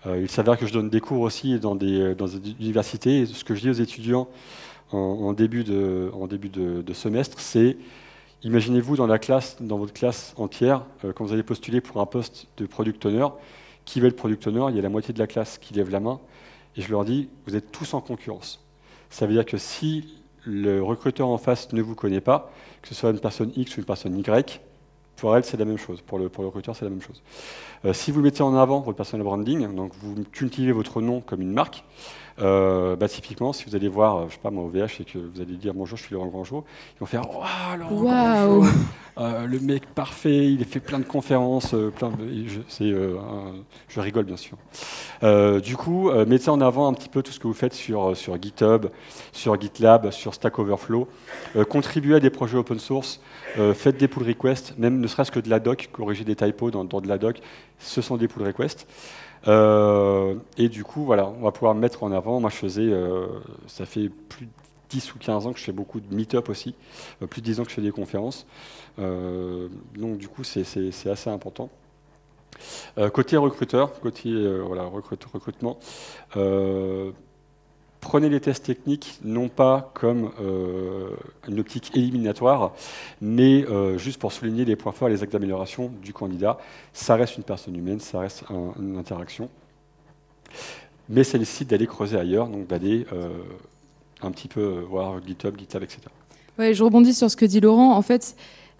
Il s'avère que je donne des cours aussi dans des universités, et ce que je dis aux étudiants en début de semestre, c'est imaginez-vous dans votre classe entière, quand vous allez postuler pour un poste de product owner, qui veut le product owner? Il y a la moitié de la classe qui lève la main, et je leur dis, vous êtes tous en concurrence. Ça veut dire que si le recruteur en face ne vous connaît pas, que ce soit une personne X ou une personne Y, pour elle, c'est la même chose. Pour le recruteur, c'est la même chose. Si vous mettez en avant votre personal branding, donc vous cultivez votre nom comme une marque, typiquement, si vous allez voir, je sais pas moi, au VH, et que vous allez dire bonjour, je suis Laurent Grandjeau, ils vont faire waouh, Laurent Grandjeau, le mec parfait, il a fait plein de conférences, je rigole bien sûr. Du coup, mettez en avant un petit peu tout ce que vous faites sur GitHub, sur GitLab, sur Stack Overflow, contribuez à des projets open source, faites des pull requests, même ne serait-ce que de la doc, corriger des typos dans de la doc, ce sont des pull requests. Et du coup, voilà, on va pouvoir mettre en avant. Moi, je faisais, ça fait plus de 10 ou 15 ans que je fais beaucoup de meet-up aussi, plus de 10 ans que je fais des conférences. Donc, du coup, c'est assez important. Côté recruteur, côté voilà, recrutement, prenez les tests techniques non pas comme une optique éliminatoire, mais juste pour souligner les points forts et les axes d'amélioration du candidat. Ça reste une personne humaine, ça reste une interaction. Mais ça nécessite d'aller creuser ailleurs, donc d'aller un petit peu voir GitHub, GitLab, etc. Ouais, je rebondis sur ce que dit Laurent. En fait,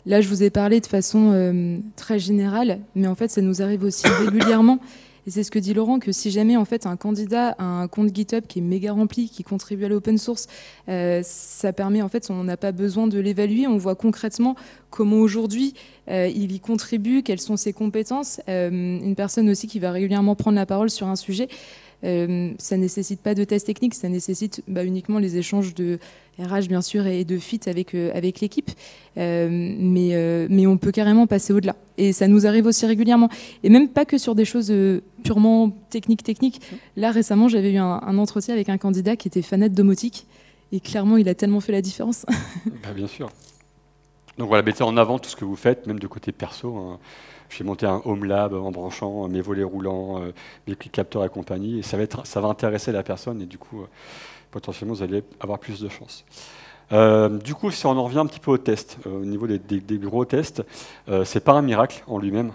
là, je vous ai parlé de façon très générale, mais en fait, ça nous arrive aussi régulièrement. Et c'est ce que dit Laurent, que si jamais en fait un candidat a un compte GitHub qui est méga rempli, qui contribue à l'open source, ça permet en fait, on n'a pas besoin de l'évaluer, on voit concrètement comment aujourd'hui il y contribue, quelles sont ses compétences. Une personne aussi qui va régulièrement prendre la parole sur un sujet. Ça nécessite pas de tests techniques, ça nécessite uniquement les échanges de RH bien sûr et de fit avec l'équipe, mais on peut carrément passer au-delà. Et ça nous arrive aussi régulièrement. Et même pas que sur des choses purement techniques. Là récemment, j'avais eu un entretien avec un candidat qui était fanat de domotique, et clairement, il a tellement fait la différence. Bien sûr. Donc voilà, mettez en avant tout ce que vous faites, même de côté perso. Hein. J'ai monté un home lab en branchant mes volets roulants, mes clics capteurs et compagnie, et ça va intéresser la personne, et du coup, potentiellement, vous allez avoir plus de chance. Du coup, si on en revient un petit peu au test, au niveau des gros tests, c'est pas un miracle en lui-même.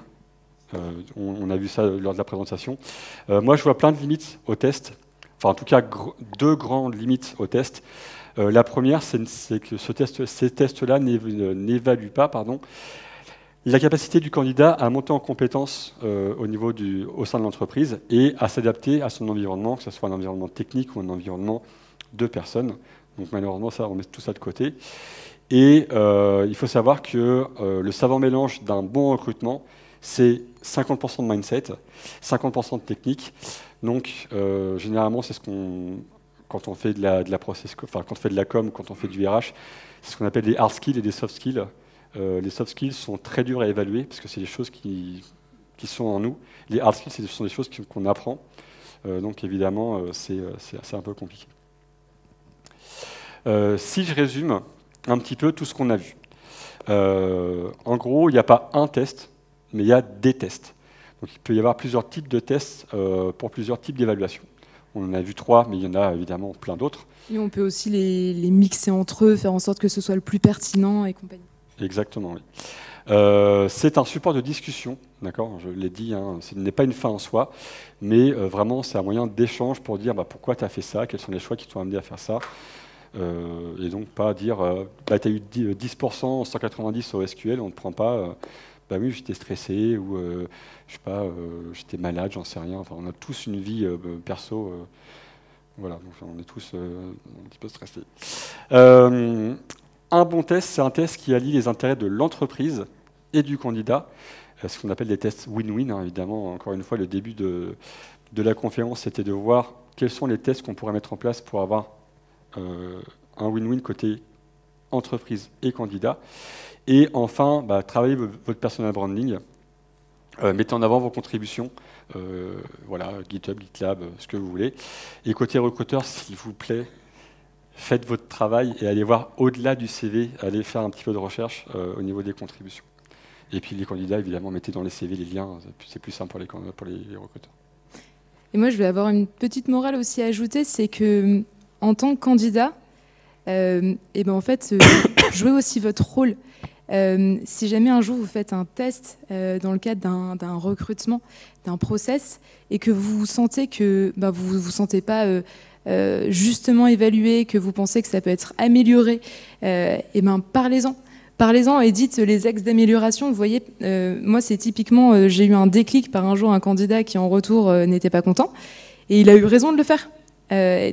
On a vu ça lors de la présentation. Moi, je vois plein de limites au test. Enfin, en tout cas, deux grandes limites au test. La première, c'est que ces tests-là n'évaluent pas, la capacité du candidat à monter en compétence au sein de l'entreprise et à s'adapter à son environnement, que ce soit un environnement technique ou un environnement de personnes. Donc malheureusement, ça, on met tout ça de côté. Et il faut savoir que le savant mélange d'un bon recrutement, c'est 50% de mindset, 50% de technique. Donc généralement, c'est ce qu'on, quand on fait de la process, enfin quand on fait de la com, quand on fait du RH, c'est ce qu'on appelle des hard skills et des soft skills. Les soft skills sont très durs à évaluer parce que c'est des choses qui sont en nous. Les hard skills, ce sont des choses qu'on apprend. Donc évidemment, c'est un peu compliqué. Si je résume un petit peu tout ce qu'on a vu. En gros, il n'y a pas un test, mais il y a des tests. Donc il peut y avoir plusieurs types de tests pour plusieurs types d'évaluation. On en a vu 3, mais il y en a évidemment plein d'autres. Et on peut aussi les mixer entre eux, faire en sorte que ce soit le plus pertinent et compagnie. Exactement, oui. C'est un support de discussion, d'accord, je l'ai dit, hein, ce n'est pas une fin en soi, mais vraiment c'est un moyen d'échange pour dire pourquoi tu as fait ça, quels sont les choix qui t'ont amené à faire ça, et donc pas dire tu as eu 10% 190 au SQL, on ne te prend pas, oui j'étais stressé, ou je sais pas, j'étais malade, j'en sais rien, enfin, on a tous une vie perso, voilà, donc on est tous un petit peu stressés. Un bon test, c'est un test qui allie les intérêts de l'entreprise et du candidat, ce qu'on appelle des tests win-win, hein, évidemment. Encore une fois, le début de la conférence, c'était de voir quels sont les tests qu'on pourrait mettre en place pour avoir un win-win côté entreprise et candidat. Et enfin, travaillez votre personal branding, mettez en avant vos contributions, voilà, GitHub, GitLab, ce que vous voulez. Et côté recruteur, s'il vous plaît, faites votre travail et allez voir au-delà du CV, allez faire un petit peu de recherche au niveau des contributions. Et puis les candidats, évidemment, mettez dans les CV les liens, c'est plus simple pour les recruteurs. Et moi, je vais avoir une petite morale aussi à ajouter, c'est que en tant que candidat, en fait, jouez aussi votre rôle. Si jamais un jour vous faites un test dans le cadre d'un recrutement, d'un process, et que vous sentez que vous vous sentez pas justement évalué, que vous pensez que ça peut être amélioré, parlez-en. Parlez-en et dites les axes d'amélioration. Vous voyez, moi, c'est typiquement, j'ai eu un déclic par un jour, un candidat qui, en retour, n'était pas content. Et il a eu raison de le faire.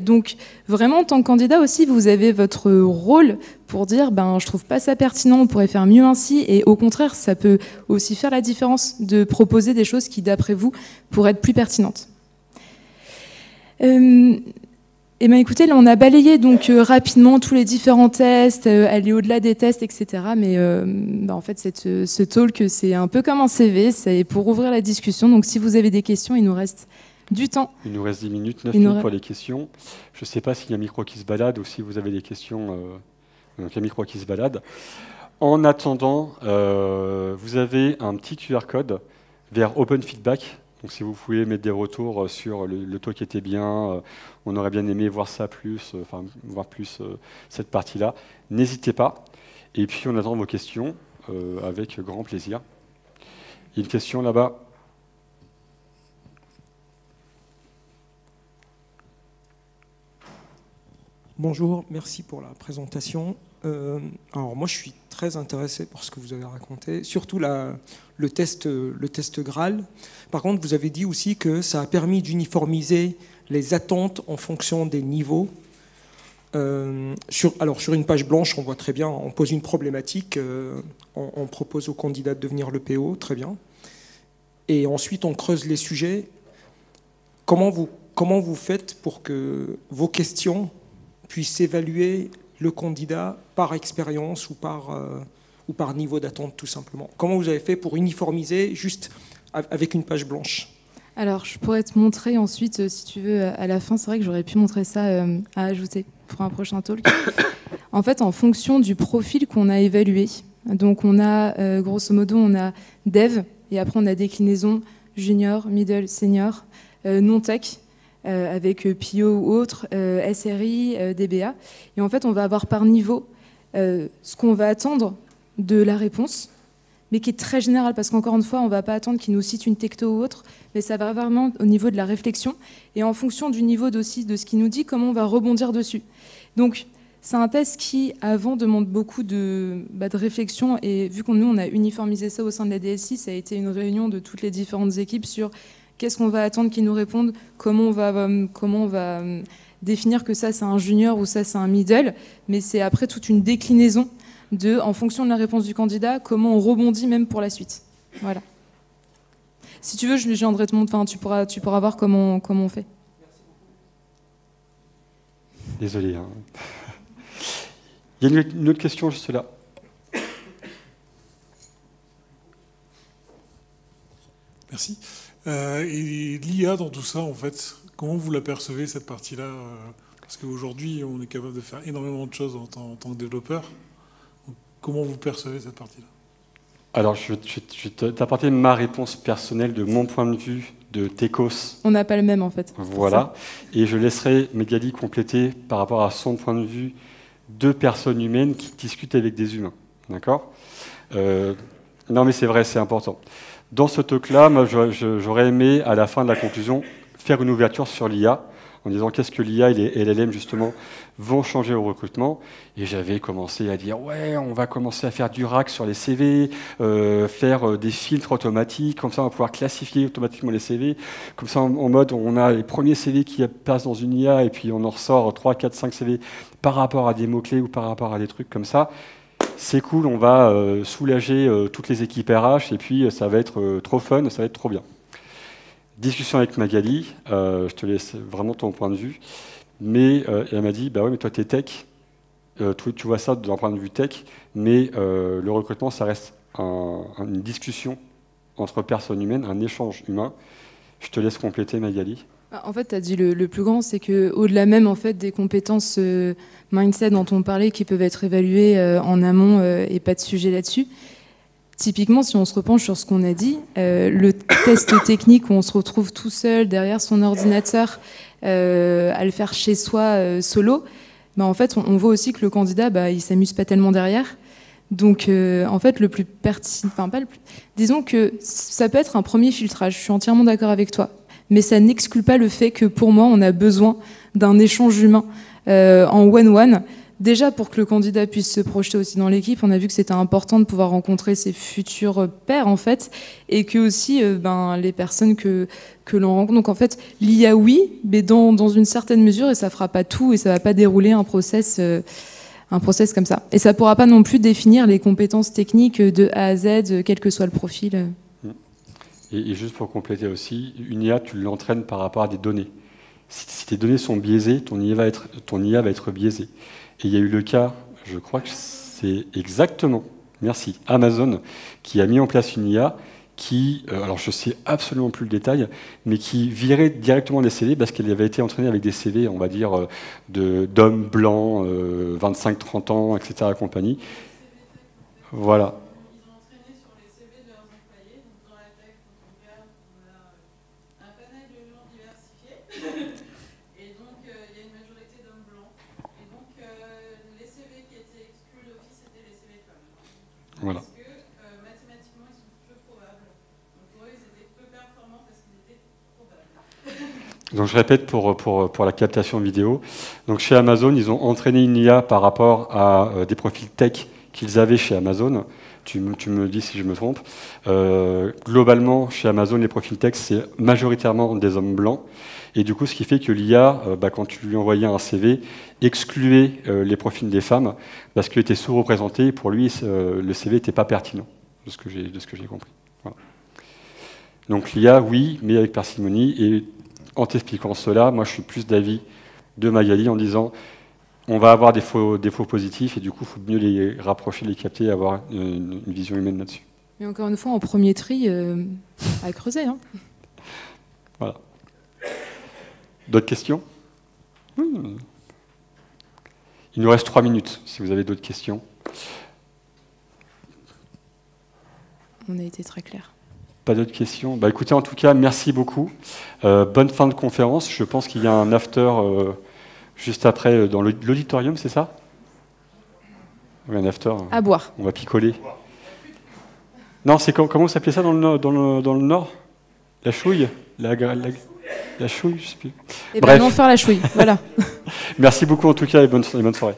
Donc, vraiment, en tant que candidat aussi, vous avez votre rôle pour dire, je trouve pas ça pertinent, on pourrait faire mieux ainsi. Et au contraire, ça peut aussi faire la différence de proposer des choses qui, d'après vous, pourraient être plus pertinentes. Écoutez, là, on a balayé donc rapidement tous les différents tests, aller au-delà des tests, etc. Mais en fait, ce talk, c'est un peu comme un CV, c'est pour ouvrir la discussion. Donc, si vous avez des questions, il nous reste du temps. Il nous reste 10 minutes, 9 minutes pour les questions. Je ne sais pas s'il y a un micro qui se balade ou si vous avez des questions. Donc, il y a un micro qui se balade. En attendant, vous avez un petit QR code vers open feedback. Donc si vous pouvez mettre des retours sur le talk était bien, on aurait bien aimé voir ça plus, voir plus cette partie-là, n'hésitez pas. Et puis on attend vos questions avec grand plaisir. Il y a une question là-bas. Bonjour, merci pour la présentation. Alors moi, je suis très intéressé par ce que vous avez raconté, surtout le test Graal. Par contre, vous avez dit aussi que ça a permis d'uniformiser les attentes en fonction des niveaux. Sur une page blanche, on voit très bien, on pose une problématique, on propose au candidat de devenir le PO, très bien. Et ensuite, on creuse les sujets. Comment vous faites pour que vos questions puissent évaluer le candidat par expérience ou par niveau d'attente, tout simplement? Comment vous avez fait pour uniformiser juste avec une page blanche? Alors, je pourrais te montrer ensuite, si tu veux, à la fin. C'est vrai que j'aurais pu montrer ça à ajouter pour un prochain talk. En fait, en fonction du profil qu'on a évalué, donc on a, grosso modo, on a dev, et après on a déclinaison junior, middle, senior, non-tech, avec PO ou autre, SRI, DBA. Et en fait, on va avoir par niveau ce qu'on va attendre de la réponse, mais qui est très général, parce qu'encore une fois, on ne va pas attendre qu'il nous cite une techno ou autre, mais ça va vraiment au niveau de la réflexion, et en fonction du niveau aussi de ce qu'il nous dit, comment on va rebondir dessus. Donc, c'est un test qui, avant, demande beaucoup de réflexion, et vu qu'on nous, on a uniformisé ça au sein de la DSI, ça a été une réunion de toutes les différentes équipes sur qu'est-ce qu'on va attendre qu'ils nous répondent, comment on va définir que ça, c'est un junior ou ça, c'est un middle, mais c'est après toute une déclinaison en fonction de la réponse du candidat, comment on rebondit même pour la suite. Voilà. Si tu veux, je viendrai te montrer, tu pourras voir comment on fait. Désolé. Hein. Il y a une autre question juste là. Merci. Et l'IA dans tout ça, en fait, comment vous l'apercevez, cette partie-là? Parce qu'aujourd'hui, on est capable de faire énormément de choses en tant que développeur. Donc, comment vous percevez cette partie-là? Alors, je vais t'apporter ma réponse personnelle de mon point de vue de Tecos. On n'a pas le même, en fait. Voilà. Et je laisserai Magali compléter par rapport à son point de vue de personnes humaines qui discutent avec des humains. D'accord ? Non, mais c'est vrai, c'est important. Dans ce talk-là, moi, j'aurais aimé, à la fin de la conclusion, faire une ouverture sur l'IA, en disant qu'est-ce que l'IA et les LLM, justement, vont changer au recrutement. Et j'avais commencé à dire, ouais, on va commencer à faire du RAG sur les CV, faire des filtres automatiques, comme ça on va pouvoir classifier automatiquement les CV. Comme ça, en mode, on a les premiers CV qui passent dans une IA, et puis on en ressort 3, 4, 5 CV par rapport à des mots-clés ou par rapport à des trucs comme ça. C'est cool, on va soulager toutes les équipes RH, et puis ça va être trop fun, ça va être trop bien. Discussion avec Magali, je te laisse vraiment ton point de vue, mais elle m'a dit, bah ouais, mais toi t'es tech, tu vois ça d'un point de vue tech, mais le recrutement, ça reste une discussion entre personnes humaines, un échange humain. Je te laisse compléter, Magali. En fait, tu as dit le plus grand, c'est qu'au-delà même en fait, des compétences mindset dont on parlait, qui peuvent être évaluées en amont et pas de sujet là-dessus, typiquement, si on se repenche sur ce qu'on a dit, le test technique où on se retrouve tout seul derrière son ordinateur à le faire chez soi solo, en fait, on voit aussi que le candidat, il s'amuse pas tellement derrière. Donc, en fait, le plus pertinent, disons que ça peut être un premier filtrage. Je suis entièrement d'accord avec toi. Mais ça n'exclut pas le fait que pour moi, on a besoin d'un échange humain en one-one. Déjà, pour que le candidat puisse se projeter aussi dans l'équipe, on a vu que c'était important de pouvoir rencontrer ses futurs pairs, en fait, et que aussi les personnes que l'on rencontre. Donc, en fait, l'IA, oui, mais dans une certaine mesure, et ça fera pas tout, et ça va pas dérouler un process comme ça. Et ça pourra pas non plus définir les compétences techniques de A à Z, quel que soit le profil. Et juste pour compléter aussi, une IA, tu l'entraînes par rapport à des données. Si tes données sont biaisées, ton IA va être biaisée. Et il y a eu le cas, je crois que c'est exactement, merci, Amazon, qui a mis en place une IA qui, alors je ne sais absolument plus le détail, mais qui virait directement les CV parce qu'elle avait été entraînée avec des CV, on va dire, d'hommes blancs, 25-30 ans, etc. compagnie. Voilà. Voilà. Parce que mathématiquement, ils sont peu probables. Donc pour eux, ils étaient peu performants parce qu'ils étaient probables. Donc je répète pour la captation vidéo. Donc chez Amazon, ils ont entraîné une IA par rapport à des profils tech qu'ils avaient chez Amazon. Tu me dis si je me trompe. Globalement, chez Amazon, les profils tech, c'est majoritairement des hommes blancs. Et du coup, ce qui fait que l'IA, quand tu lui envoyais un CV, excluait les profils des femmes parce qu'il était sous-représenté. Et pour lui, le CV n'était pas pertinent, de ce que j'ai compris. Voilà. Donc l'IA, oui, mais avec parcimonie. Et en t'expliquant cela, moi, je suis plus d'avis de Magali en disant on va avoir des faux positifs et du coup, il faut mieux les rapprocher, les capter et avoir une vision humaine là-dessus. Mais encore une fois, en premier tri, à creuser. Hein. Voilà. D'autres questions ? Il nous reste 3 minutes, si vous avez d'autres questions. On a été très clair. Pas d'autres questions ? Écoutez, en tout cas, merci beaucoup. Bonne fin de conférence. Je pense qu'il y a un after juste après dans l'auditorium, c'est ça ? Oui, un after. À boire. On va picoler. Non, c'est comment vous s'appelait ça dans le Nord ? La chouille ? La chouille, je sais plus. Et ben non, faire la chouille. Voilà. Merci beaucoup en tout cas et bonne soirée.